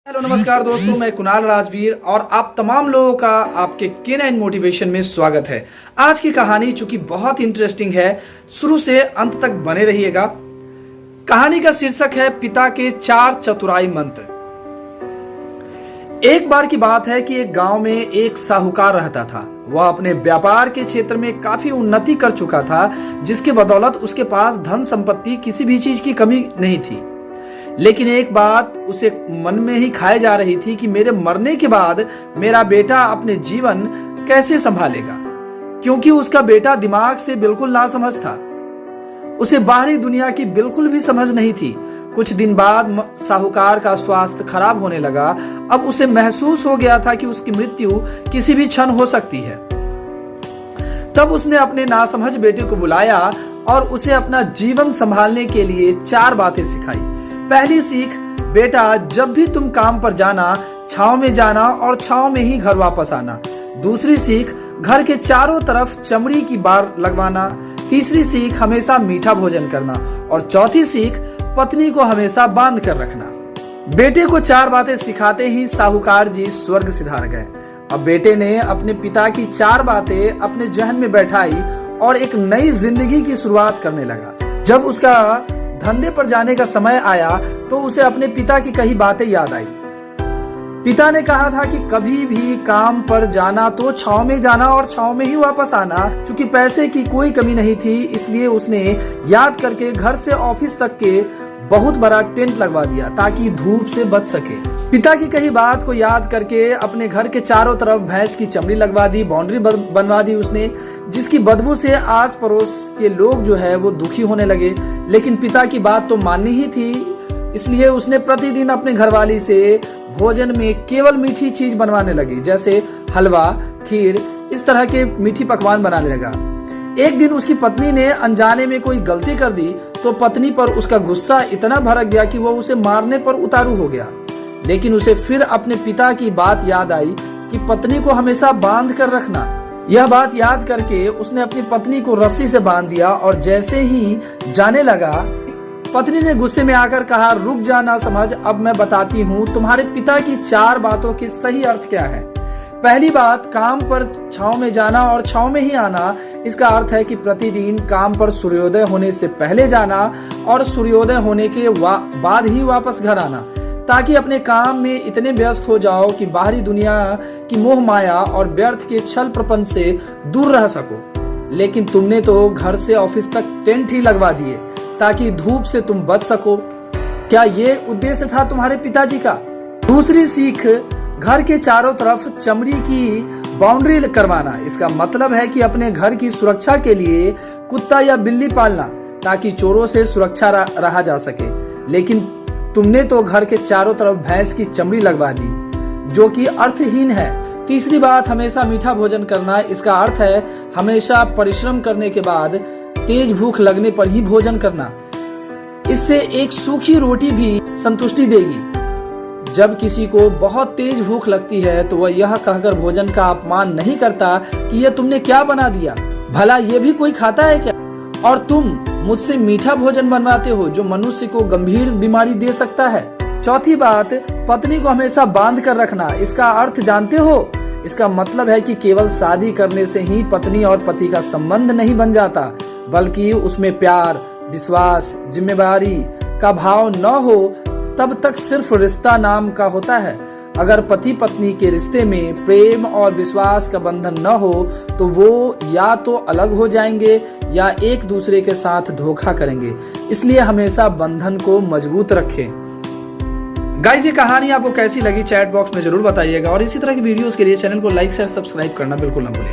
Hello नमस्कार दोस्तों, मैं कुणाल राजवीर और आप तमाम लोगों का आपके K9 मोटिवेशन में स्वागत है। आज की कहानी चूंकि बहुत इंटरेस्टिंग है, शुरू से अंत तक बने रहिएगा। कहानी का शीर्षक है पिता के 4 चतुराई मंत्र। एक बार की बात है कि एक गांव में एक साहूकार रहता था। वह अपने व्यापार के क्षेत्र में काफी उन्नति कर चुका था, जिसके बदौलत उसके पास धन संपत्ति किसी भी चीज की कमी नहीं थी। लेकिन एक बात उसे मन में ही खाए जा रही थी कि मेरे मरने के बाद मेरा बेटा अपने जीवन कैसे संभालेगा, क्योंकि उसका बेटा दिमाग से बिल्कुल नासमझ था। उसे बाहरी दुनिया की बिल्कुल भी समझ नहीं थी। कुछ दिन बाद साहूकार का स्वास्थ्य खराब होने लगा। अब उसे महसूस हो गया था कि उसकी मृत्यु किसी भी क्षण हो सकती है। तब उसने अपने नासमझ बेटे को बुलाया और उसे अपना जीवन संभालने के लिए 4 बातें सिखाई। पहली सीख, बेटा जब भी तुम काम पर जाना, छांव में जाना और छांव में ही घर वापस आना। दूसरी सीख, घर के चारों तरफ चमड़ी की बार लगवाना। तीसरी सीख, हमेशा मीठा भोजन करना। और चौथी सीख, पत्नी को हमेशा बांध कर रखना। बेटे को 4 बातें सिखाते ही साहूकार जी स्वर्ग सिधार गए। अब बेटे ने अपने पिता की 4 बातें अपने जहन में बैठाई और एक नई जिंदगी की शुरुआत करने लगा। जब उसका धंधे पर जाने का समय आया तो उसे अपने पिता की कही बातें याद आई। पिता ने कहा था कि कभी भी काम पर जाना तो छांव में जाना और छांव में ही वापस आना। चूंकि पैसे की कोई कमी नहीं थी, इसलिए उसने याद करके घर से ऑफिस तक के बहुत बड़ा टेंट लगवा दिया ताकि धूप से बच सके। पिता की कही बात को याद करके अपने घर के चारों तरफ भैंस की चमड़ी लगवा दी, बाउंड्री बनवा दी उसने, जिसकी बदबू से आस पड़ोस के लोग जो है वो दुखी होने लगे। लेकिन पिता की बात तो माननी ही थी, इसलिए उसने प्रतिदिन अपने घरवाली से भोजन में केवल मीठी चीज बनवाने लगी, जैसे हलवा, खीर, इस तरह के मीठी पकवान बनाने लगा। एक दिन उसकी पत्नी ने अनजाने में कोई गलती कर दी तो पत्नी पर उसका गुस्सा इतना भड़क गया कि वो उसे मारने पर उतारू हो गया। लेकिन उसे फिर अपने पिता की बात याद आई कि पत्नी को हमेशा बांध कर रखना। यह बात याद करके उसने अपनी पत्नी को रस्सी से बांध दिया और जैसे ही जाने लगा, पत्नी ने गुस्से में आकर कहा, रुक जा ना समझ, अब मैं बताती हूँ तुम्हारे पिता की 4 बातों के सही अर्थ क्या है। पहली बात, काम पर छांव में जाना और छांव में ही आना। इसका अर्थ है कि प्रतिदिन काम पर सूर्योदय होने से पहले जाना और सूर्योदय होने के बाद ही वापस घर आना, ताकि अपने काम में इतने व्यस्त हो जाओ कि बाहरी दुनिया की मोह माया और व्यर्थ के छल प्रपंच से दूर रह सको। लेकिन तुमने तो घर से ऑफिस तक टेंट ही लगवा दिए ताकि धूप से तुम बच सको। क्या ये उद्देश्य था तुम्हारे पिताजी का? दूसरी सीख, घर के चारों तरफ चमड़ी की बाउंड्री करवाना। इसका मतलब है कि अपने घर की सुरक्षा के लिए कुत्ता या बिल्ली पालना ताकि चोरों से सुरक्षा रहा जा सके। लेकिन तुमने तो घर के चारों तरफ भैंस की चमड़ी लगवा दी, जो कि अर्थहीन है। तीसरी बात, हमेशा मीठा भोजन करना। इसका अर्थ है हमेशा परिश्रम करने के बाद तेज भूख लगने पर ही भोजन करना। इससे एक सूखी रोटी भी संतुष्टि देगी। जब किसी को बहुत तेज भूख लगती है तो वह यह कहकर भोजन का अपमान नहीं करता कि यह तुमने क्या बना दिया, भला ये भी कोई खाता है क्या? और तुम मुझसे मीठा भोजन बनवाते हो जो मनुष्य को गंभीर बीमारी दे सकता है। चौथी बात, पत्नी को हमेशा बांध कर रखना। इसका अर्थ जानते हो? इसका मतलब है कि केवल शादी करने से ही पत्नी और पति का संबंध नहीं बन जाता, बल्कि उसमें प्यार, विश्वास, जिम्मेदारी का भाव न हो तब तक सिर्फ रिश्ता नाम का होता है। अगर पति पत्नी के रिश्ते में प्रेम और विश्वास का बंधन न हो तो वो या तो अलग हो जाएंगे या एक दूसरे के साथ धोखा करेंगे। इसलिए हमेशा बंधन को मजबूत रखें। गाइस, ये कहानी आपको कैसी लगी चैट बॉक्स में जरूर बताइएगा और इसी तरह की वीडियोस के लिए चैनल को लाइक शेयर सब्सक्राइब करना बिल्कुल न भूलें।